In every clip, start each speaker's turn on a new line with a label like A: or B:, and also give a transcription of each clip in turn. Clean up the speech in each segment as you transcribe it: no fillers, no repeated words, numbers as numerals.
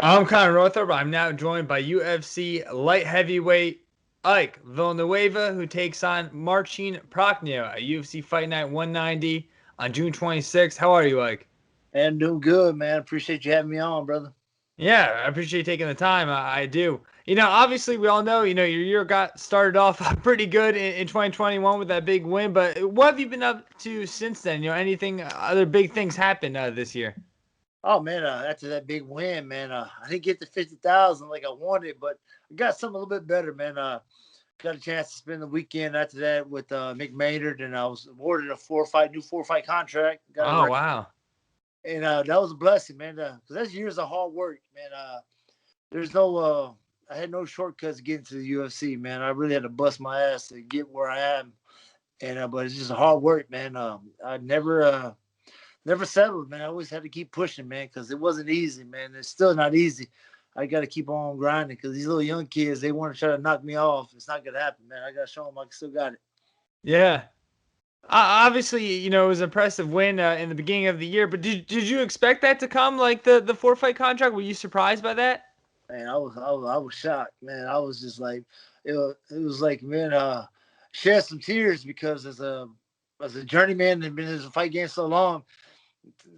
A: I'm Connor Northrup. I'm now joined by UFC Light-heavyweight Ike Villanueva, who takes on Marcin Prachnio at UFC Fight Night 190 on June 26th. How are you, Ike?
B: Man, doing good, man. Appreciate you having me on, brother.
A: Yeah, I appreciate you taking the time. I do. Obviously, we all know, your year got started off pretty good in 2021 with that big win, but what have you been up to since then? Anything, other big things happened this year?
B: Oh man, after that big win, man, I didn't get the 50,000 like I wanted, but I got something a little bit better, man. Got a chance to spend the weekend after that with Mick Maynard, and I was awarded a new 4 fight contract. Got a
A: Oh,
B: record,
A: wow.
B: and that was a blessing, man. Because that's years of hard work, man. There's no, I had no shortcuts getting to the UFC, man. I really had to bust my ass to get where I am, and but it's just hard work, man. I never settled, man. I always had to keep pushing, man, because it wasn't easy, man. It's still not easy. I got to keep on grinding because these little young kids, they want to try to knock me off. It's not going to happen, man. I got to show them I still got it.
A: Yeah. Obviously, it was an impressive win in the beginning of the year, but did you expect that to come, like the four fight contract? Were you surprised by that?
B: Man, I was shocked, man. I was just like, it was like, man, shed some tears because as a journeyman and been in the fight game so long,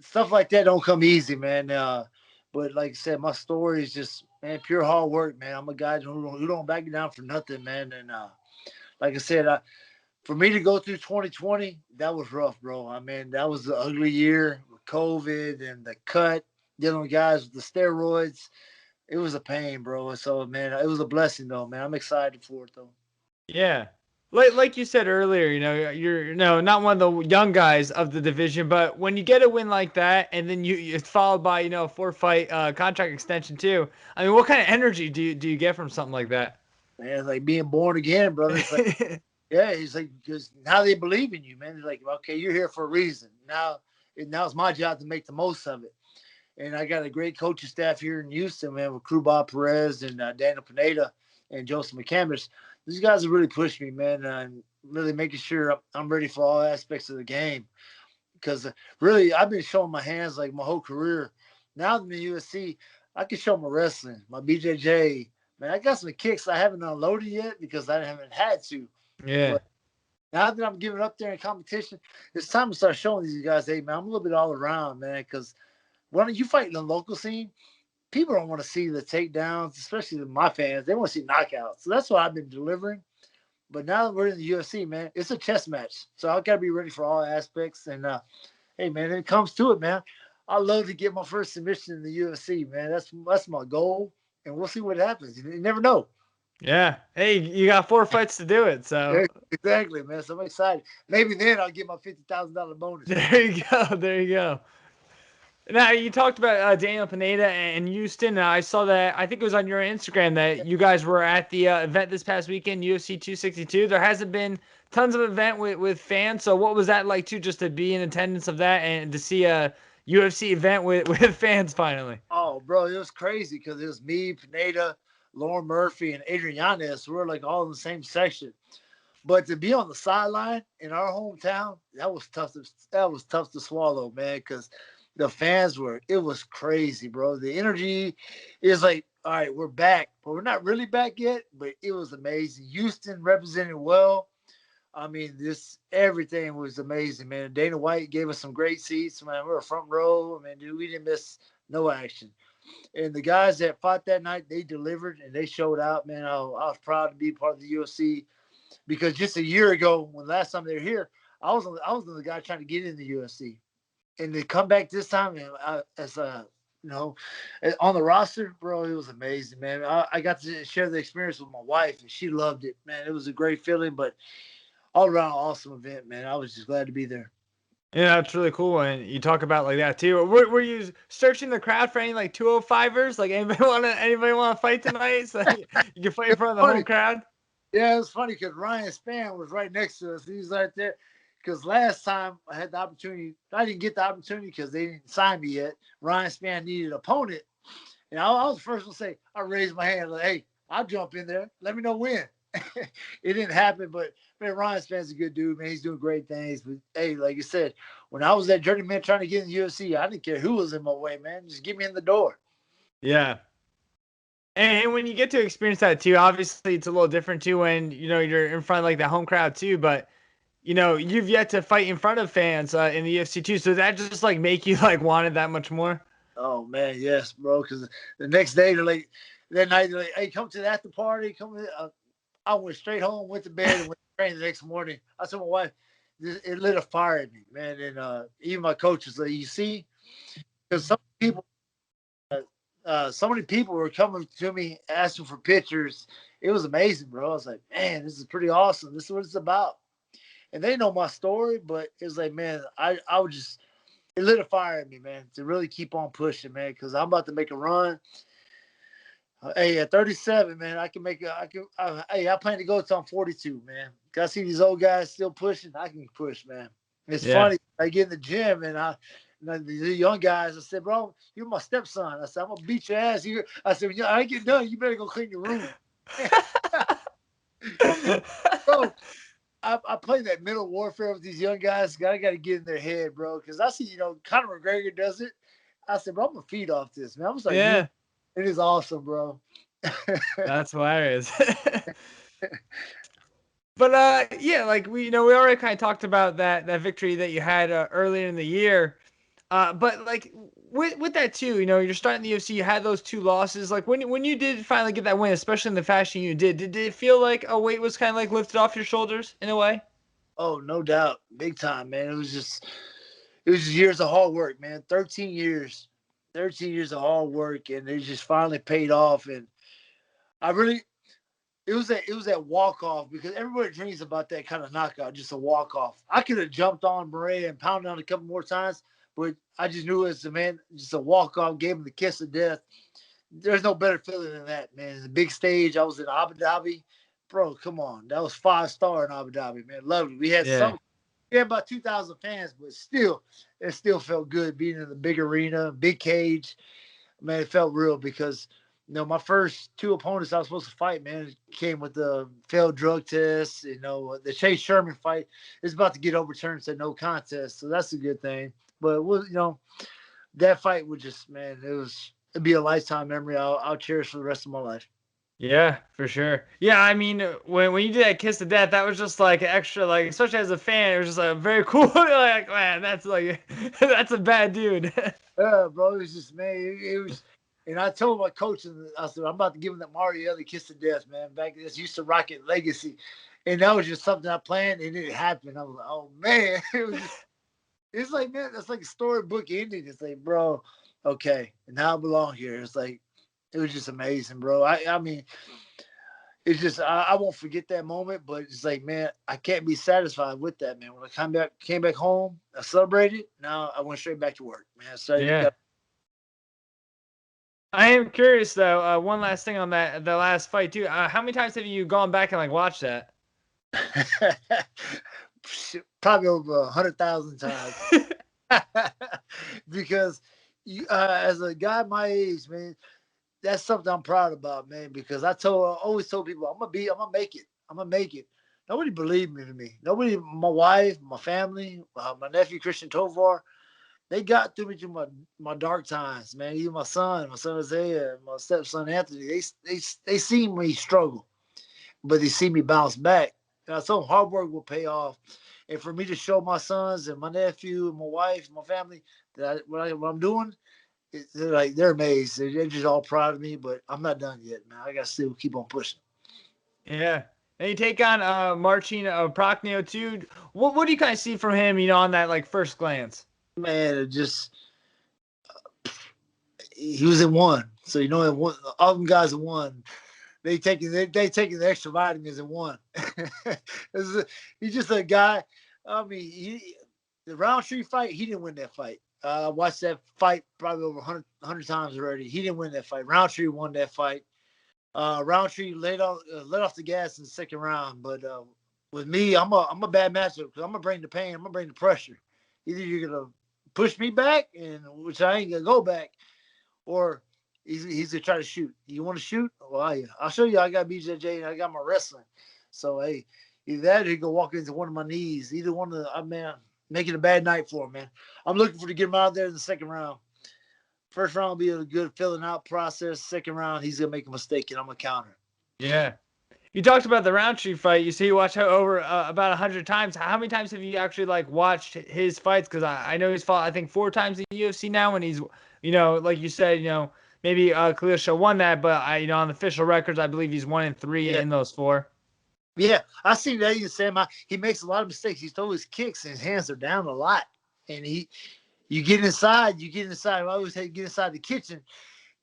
B: stuff like that don't come easy, man. But like I said, my story is just, man, pure hard work, man. I'm a guy who don't back down for nothing, man. And like I said, for me to go through 2020, that was rough, bro. I mean, that was an ugly year with COVID and the cut, dealing with guys with the steroids. It was a pain, bro. And so, man, it was a blessing, though, man. I'm excited for it, though.
A: Yeah. Like you said earlier, you're not one of the young guys of the division, but when you get a win like that, and then it's followed by a four fight contract extension too. I mean, what kind of energy do you get from something like that?
B: Man, it's like being born again, brother. It's like, yeah, it's like, because now they believe in you, man. They're like, okay, you're here for a reason. Now it's my job to make the most of it. And I got a great coaching staff here in Houston, man, with Bob Perez and Daniel Pineda and Joseph McCambridge. These guys have really pushed me, man, and really making sure I'm ready for all aspects of the game. Because really, I've been showing my hands like my whole career. Now that I'm in the UFC, I can show my wrestling, my BJJ. Man, I got some kicks I haven't unloaded yet because I haven't had to.
A: Yeah.
B: But now that I'm giving up there in competition, it's time to start showing these guys, hey, man, I'm a little bit all around, man, because when you fight in the local scene, people don't want to see the takedowns, especially my fans. They want to see knockouts. So that's what I've been delivering. But now that we're in the UFC, man, it's a chess match. So I got to be ready for all aspects. And hey, man, when it comes to it, man, I love to get my first submission in the UFC, man. That's my goal, and we'll see what happens. You never know.
A: Yeah. Hey, you got four fights to do it, so
B: Yeah, exactly, man. So I'm excited. Maybe then I'll get my $50,000 bonus.
A: there you go. There you go. Now you talked about Daniel Pineda and Houston. I saw that. I think it was on your Instagram that you guys were at the event this past weekend, UFC 262. There hasn't been tons of event with fans. So what was that like too, just to be in attendance of that and to see a UFC event with fans finally?
B: Oh, bro, it was crazy because it was me, Pineda, Lauren Murphy, and Adrian Yanez. We're like all in the same section. But to be on the sideline in our hometown, that was tough to swallow, man, because the fans it was crazy, bro. The energy is like, all right, we're back, but we're not really back yet. But it was amazing. Houston represented well. I mean, this everything was amazing, man. Dana White gave us some great seats, man. We were front row. I mean, dude, we didn't miss no action. And the guys that fought that night, they delivered and they showed out, man. I was proud to be part of the UFC because just a year ago, when last time they were here, I was the guy trying to get in the UFC, and to come back this time and as a on the roster, bro, it was amazing, man. I got to share the experience with my wife, and she loved it, man. It was a great feeling, but all around awesome event, man. I was just glad to be there.
A: Yeah, that's really cool. And you talk about like that too. Were you searching the crowd for any like 205ers? Like anybody want to fight tonight? So you can fight in
B: It's
A: front of the whole
B: funny.
A: crowd.
B: Yeah, it was funny because Ryan Spann was right next to us. He was right there. Because last time I had the opportunity, I didn't get the opportunity because they didn't sign me yet. Ryan Spann needed an opponent. And I was the first one to say, I raised my hand, like, hey, I'll jump in there. Let me know when. It didn't happen, but man, Ryan Spann's a good dude, man. He's doing great things. But hey, like you said, when I was that journeyman trying to get in the UFC, I didn't care who was in my way, man. Just get me in the door.
A: Yeah. And when you get to experience that too, obviously it's a little different too when you're in front of like the home crowd too. But you've yet to fight in front of fans in the UFC too. So that just like make you like want it that much more.
B: Oh man, yes, bro. Because the next day they're like, that night they're like, "Hey, come to the after party." I went straight home, went to bed, and went to train the next morning. I told my wife, it lit a fire in me, man. And even my coach was like, "You see," because so many people were coming to me asking for pictures. It was amazing, bro. I was like, "Man, this is pretty awesome. This is what it's about." And they know my story, but it was like, man, I would just it lit a fire in me, man, to really keep on pushing, man, because I'm about to make a run. Hey, at 37, man, I can make a, I can. Hey, I plan to go till I'm 42, man. Cause I see these old guys still pushing. I can push, man. It's
A: Yeah.
B: funny. I get in the gym and the young guys. I said, bro, you're my stepson. I said, I'm gonna beat your ass. I said, when I get done, you better go clean your room, bro. I play that mental warfare with these young guys. I got to get in their head, bro, because I see, Conor McGregor does it. I said, bro, I'm gonna feed off this, man. I'm gonna start using.
A: Yeah.
B: It is awesome, bro.
A: That's hilarious. But yeah, like we already kind of talked about that victory that you had earlier in the year. But like with that too, you're starting the UFC. You had those two losses. Like when you did finally get that win, especially in the fashion you did it feel like a weight was kind of like lifted off your shoulders in a way?
B: Oh, no doubt, big time, man. It was just years of hard work, man. 13 years of hard work, and it just finally paid off. And I really, it was that walk off because everybody dreams about that kind of knockout, just a walk off. I could have jumped on Bray and pounded on a couple more times, but I just knew it was just a walk off, gave him the kiss of death. There's no better feeling than that, man. The big stage. I was in Abu Dhabi, bro. Come on, that was 5-star in Abu Dhabi, man. Loved it.
A: Yeah.
B: We had about 2,000 fans, but still, it still felt good being in the big arena, big cage. Man, it felt real because my first two opponents I was supposed to fight, man, came with the failed drug tests. The Chase Sherman fight is about to get overturned, said no contest, so that's a good thing. But that fight would just, man, it'd be a lifetime memory. I'll cherish for the rest of my life.
A: Yeah, for sure. Yeah, I mean, when you did that kiss of death, that was just like extra, like especially as a fan, it was just like very cool. Like, man, that's like that's a bad dude.
B: Yeah, bro, it was just, man, it was. And I told my coach, and I said, I'm about to give him that Marielli kiss of death, man. Back this used to Rocket Legacy, and that was just something I planned, and it happened. I was like, oh man, it's like, man, that's like a storybook ending. It's like, bro, okay, and now I belong here. It's like, it was just amazing, bro. I mean, it's just I won't forget that moment, but it's like, man, I can't be satisfied with that, man. When I came back home, I celebrated. Now I went straight back to work, man. So you
A: Yeah.
B: got.
A: I am curious though. One last thing on the last fight too. How many times have you gone back and like watched that?
B: Probably over 100,000 times. Because as a guy my age, man, that's something I'm proud about, man. Because I always told people, I'm gonna make it. I'm gonna make it. Nobody believed me. Nobody, my wife, my family, my nephew Christian Tovar, they got through me through my dark times, man. Even my son Isaiah, my stepson Anthony, they see me struggle, but they see me bounce back. And I told them hard work will pay off. And for me to show my sons and my nephew and my wife, my family that what I'm doing, they're amazed. They're just all proud of me. But I'm not done yet, man. I got to still keep on pushing.
A: Yeah. And you take on Marcin Prachnio too. What do you kind of see from him? On that like first glance.
B: Man, he was in one. So all them guys in one. They taking the extra vitamins in one. He's just a guy. I mean, the Roundtree fight, he didn't win that fight. I watched that fight probably over 100 times already. He didn't win that fight. Roundtree won that fight. Roundtree let off the gas in the second round. But with me, I'm a bad matchup because I'm gonna bring the pain. I'm gonna bring the pressure. Either you're gonna push me back, and which I ain't gonna go back, or he's gonna try to shoot. You want to shoot? Well, I'll show you. I got BJJ and I got my wrestling. So hey, either that or he go walk into one of my knees. Either one of the, I mean, make it a bad night for him, man. I'm looking for to get him out there in the second round. First round will be a good filling out process. Second round, he's gonna make a mistake, and I'm gonna counter.
A: Yeah. You talked about the Roundtree fight. You say you watch over about 100 times. How many times have you actually like watched his fights? Because I know he's fought I think 4 times in the UFC now, and he's like you said maybe Khalil Show won that, but on the official records I believe he's 1-3
B: Yeah.
A: in those 4.
B: Yeah, I see that. You say he makes a lot of mistakes. He's throw his kicks and his hands are down a lot, and you get inside. I always say get inside the kitchen.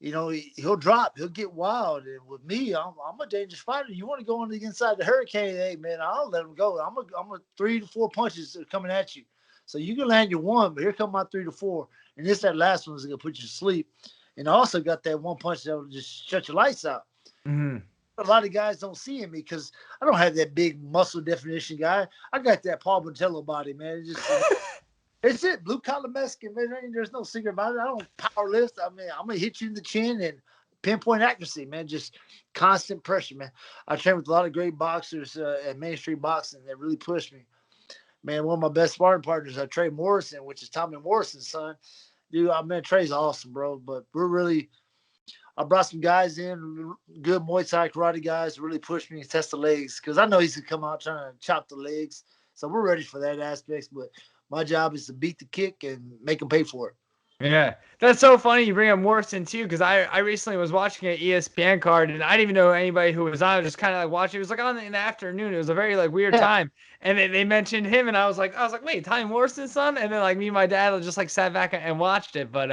B: He'll drop. He'll get wild. And with me, I'm a dangerous fighter. You want to go on the inside the hurricane, hey, man, I'll let him go. I'm a 3 to 4 punches are coming at you. So you can land your 1, but here come my 3 to 4. And that last one is going to put you to sleep. And I also got that 1 punch that will just shut your lights out.
A: Mm-hmm.
B: A lot of guys don't see in me because I don't have that big muscle definition guy. I got that Paul Botello body, man. It's it. Blue collar Mexican, man. There's no secret about it. I don't power lift. I mean, I'm gonna hit you in the chin and pinpoint accuracy, man. Just constant pressure, man. I train with a lot of great boxers at mainstream boxing that really push me. Man, one of my best sparring partners, Trey Morrison, which is Tommy Morrison's son. Dude, Trey's awesome, bro. But I brought some guys in, good Muay Thai karate guys, to really push me and test the legs because I know he's gonna come out trying to chop the legs. So we're ready for that aspect, but my job is to beat the kick and make them pay for it.
A: Yeah, that's so funny you bring up Morrison too, because I recently was watching an ESPN card and I didn't even know anybody who was on. I was just kind of like watching. It was like on in the afternoon. It was a very like weird time, and they mentioned him, and I was like, wait, Tommy Morrison's son? And then like me and my dad just like sat back and watched it, but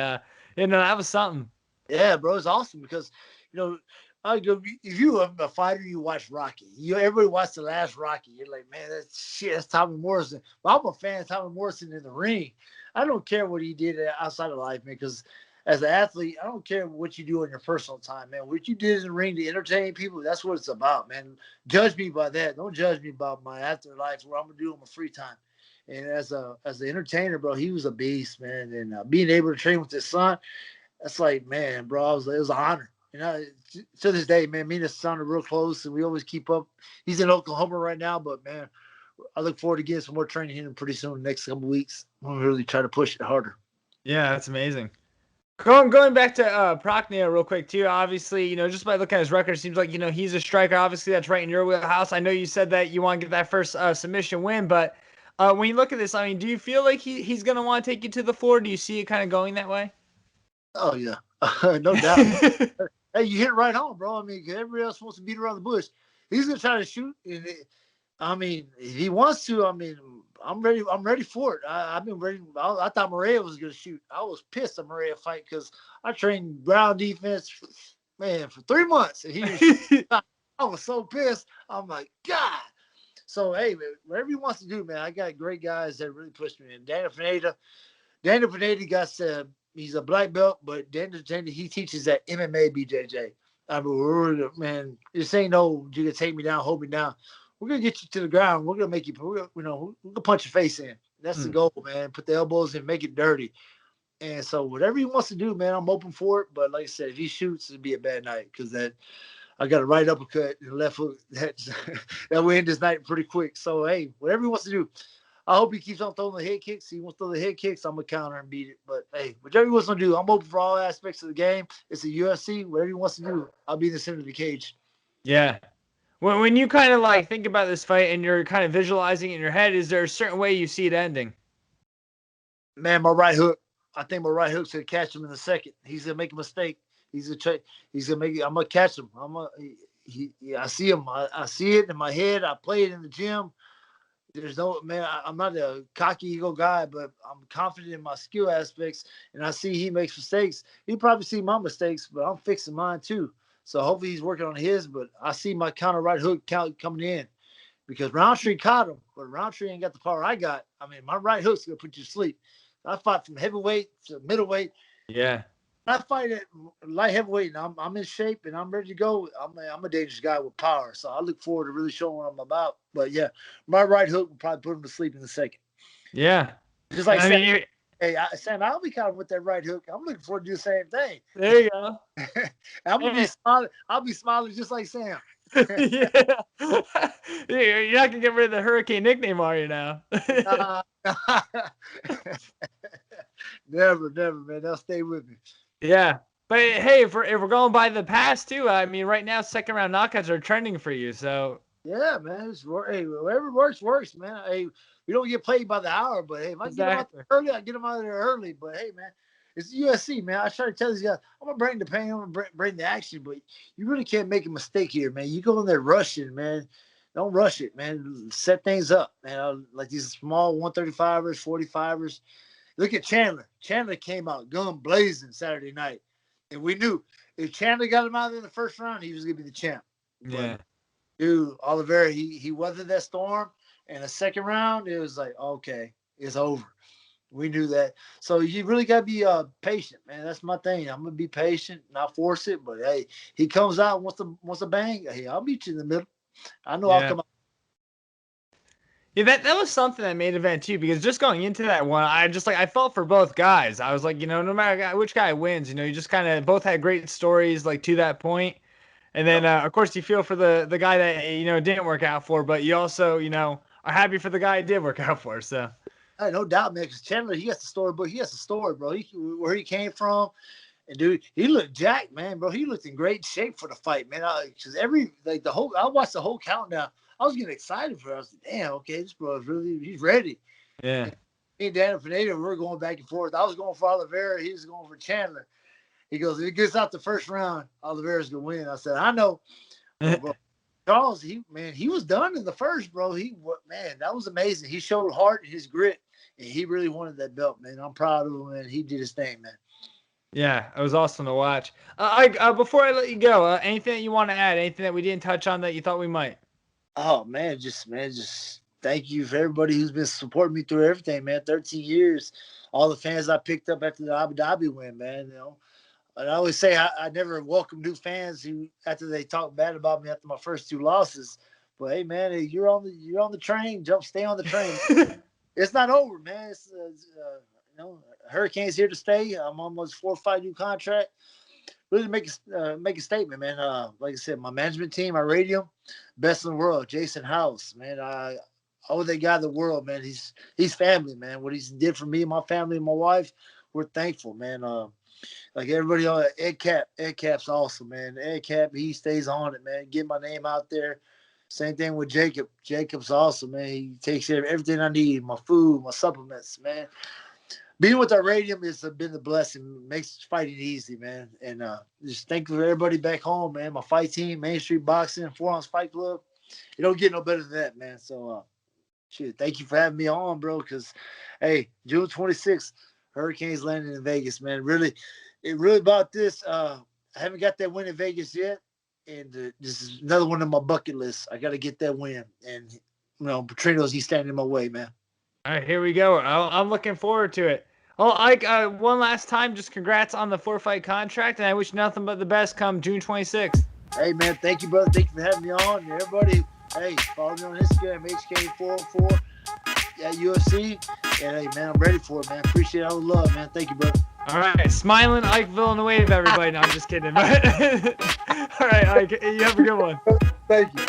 A: that was something.
B: Yeah, bro, it's awesome because if you are a fighter, you watch Rocky. Everybody watched the last Rocky. You're like, man, that's Tommy Morrison. But I'm a fan of Tommy Morrison in the ring. I don't care what he did outside of life, man, because as an athlete, I don't care what you do in your personal time, man. What you did in the ring to entertain people, that's what it's about, man. Judge me by that. Don't judge me about my afterlife, what I'm going to do in my free time. And as an entertainer, bro, he was a beast, man. And being able to train with his son, that's like, man, bro, it was an honor. To this day, man, me and his son are real close, and we always keep up. He's in Oklahoma right now, but, man, I look forward to getting some more training in him pretty soon, the next couple of weeks. I'm going to really try to push it harder.
A: Yeah, that's amazing. Going back to Prachnio real quick, too, obviously, just by looking at his record, it seems like, he's a striker. Obviously, that's right in your wheelhouse. I know you said that you want to get that first submission win, but when you look at this, I mean, do you feel like he's going to want to take you to the floor? Do you see it kind of going that way?
B: Oh, yeah. No doubt. Hey, you hit it right on, bro. I mean, everybody else wants to beat around the bush. He's going to try to shoot. And if he wants to, I'm ready. I'm ready for it. I've been ready. I thought Maria was going to shoot. I was pissed at Maria fight because I trained ground defense, for 3 months. And I was so pissed. I'm like, God. So, hey, man, whatever he wants to do, man, I got great guys that really push me. And Daniel Pineda got he's a black belt, but Daniel Pineda, he teaches that MMA BJJ. Man, this ain't no, you can take me down, hold me down. We're going to get you to the ground. We're going to make you, we're going to punch your face in. That's the goal, man. Put the elbows in, make it dirty. And so whatever he wants to do, man, I'm open for it. But like I said, if he shoots, it'd be a bad night because I got a right uppercut and a left hook. That will end this night pretty quick. So, hey, whatever he wants to do. I hope he keeps on throwing the head kicks. He wants to throw the head kicks. I'm going to counter and beat it. But, hey, whatever he wants to do, I'm open for all aspects of the game. It's a UFC. Whatever he wants to do, I'll be in the center of the cage.
A: Yeah. When you kind of like think about this fight and you're kind of visualizing it in your head, is there a certain way you see it ending?
B: Man, my right hook. I think my right hook's going to catch him in the second. He's going to make a mistake. He's going to make it. I'm going to catch him. I see him. I see it in my head. I play it in the gym. There's no, man, I'm not a cocky ego guy, but I'm confident in my skill aspects, and I see he makes mistakes. He probably see my mistakes, but I'm fixing mine too. So hopefully he's working on his, but I see my counter right hook coming in because Roundtree caught him, but Roundtree ain't got the power I got. My right hook's going to put you to sleep. I fight from heavyweight to middleweight.
A: Yeah.
B: I fight at light heavyweight, and I'm in shape, and I'm ready to go. I'm a dangerous guy with power, so I look forward to really showing what I'm about. But, yeah, my right hook will probably put him to sleep in a second.
A: Yeah.
B: Just like Sam, I'll be kind of with that right hook. I'm looking forward to do the same thing.
A: There you go.
B: I'm going to be smiling. I'll be smiling just like Sam.
A: Yeah. You're not going to get rid of the Hurricane nickname, are you now?
B: Never, man. They'll stay with me.
A: Yeah. But hey, if we're going by the past too, I mean, right now second round knockouts are trending for you. So
B: Yeah, man. Hey, whatever works, man. Hey, we don't get paid by the hour, but hey, if I can get them out
A: exactly.
B: there early, I get them out there early. But hey, man, it's the USC, man. I try to tell these guys, I'm gonna bring the pain, I'm gonna bring the action, but you really can't make a mistake here, man. You go in there rushing, man. Don't rush it, man. Set things up, man. Like these small 135ers, 45ers. Look at Chandler. Chandler came out gun blazing Saturday night, and we knew if Chandler got him out there in the first round, he was gonna be the champ. But
A: Yeah.
B: dude, Oliveira, he weathered that storm. And the second round, it was like, okay, it's over. We knew that. So you really got to be patient, man. That's my thing. I'm gonna be patient, not force it. But hey, he comes out wants to bang. Hey, I'll meet you in the middle. I know I'll
A: Yeah.
B: come out.
A: Yeah, that was something that made event too, because just going into that one, I felt for both guys. I was like, no matter which guy wins, you just kind of both had great stories like to that point. And then of course you feel for the guy that didn't work out for, but you also are happy for the guy it did work out for. So
B: Hey, no doubt, man. Because Chandler, he has the story, but he has the story, bro. Where he came from, and dude, he looked jacked, man, bro. He looked in great shape for the fight, man. Because I watched the whole countdown. I was getting excited for it. I was like, damn, okay, this bro is he's ready.
A: yeah,
B: And me and Daniel Pineda, we were going back and forth. I was going for Oliveira. He was going for Chandler. He goes, if it gets out the first round, Oliveira's going to win. I said, I know. But, bro, Charles, he was done in the first, bro. That was amazing. He showed heart and his grit, and he really wanted that belt, man. I'm proud of him, man. He did his thing, man.
A: yeah, it was awesome to watch. Before I let you go, anything that you want to add? Anything that we didn't touch on that you thought we might?
B: Oh just thank you for everybody who's been supporting me through everything, man. 13 years, all the fans I picked up after the Abu Dhabi win, man. And I always say I never welcome new fans who after they talk bad about me after my first two losses. But hey, man, you're on the train. Stay on the train. It's not over, man. Hurricane's here to stay. I'm almost 4 or 5 new contract. Really make a statement, man. Like I said, my management team, I rate him best in the world. Jason House, man. I owe that guy the world, man. He's family, man. What he's did for me, my family, and my wife, we're thankful, man. Like everybody on Ed Cap's awesome, man. Ed Cap, he stays on it, man. Get my name out there. Same thing with Jacob. Jacob's awesome, man. He takes care of everything I need, my food, my supplements, man. Being with our radium has been a blessing. Makes fighting easy, man. And just thank you for everybody back home, man. My fight team, Main Street Boxing, 4-Ounce Fight Club. You don't get no better than that, man. So, thank you for having me on, bro. Because, hey, June 26th, Hurricanes landing in Vegas, man. It really about this. I haven't got that win in Vegas yet, and this is another one on my bucket list. I got to get that win, and Prachnio's he's standing in my way, man.
A: All right, here we go. I'm looking forward to it. Oh, Ike, one last time, just congrats on the 4-fight contract, and I wish nothing but the best come June 26th.
B: Hey, man, thank you, brother. Thank you for having me on. And everybody, hey, follow me on Instagram, HK404 at UFC. And, hey, man, I'm ready for it, man. Appreciate all the love, man. Thank you, brother.
A: All right, smiling Ike Villanueva, everybody. No, I'm just kidding. All right, Ike, you have a good one.
B: Thank you.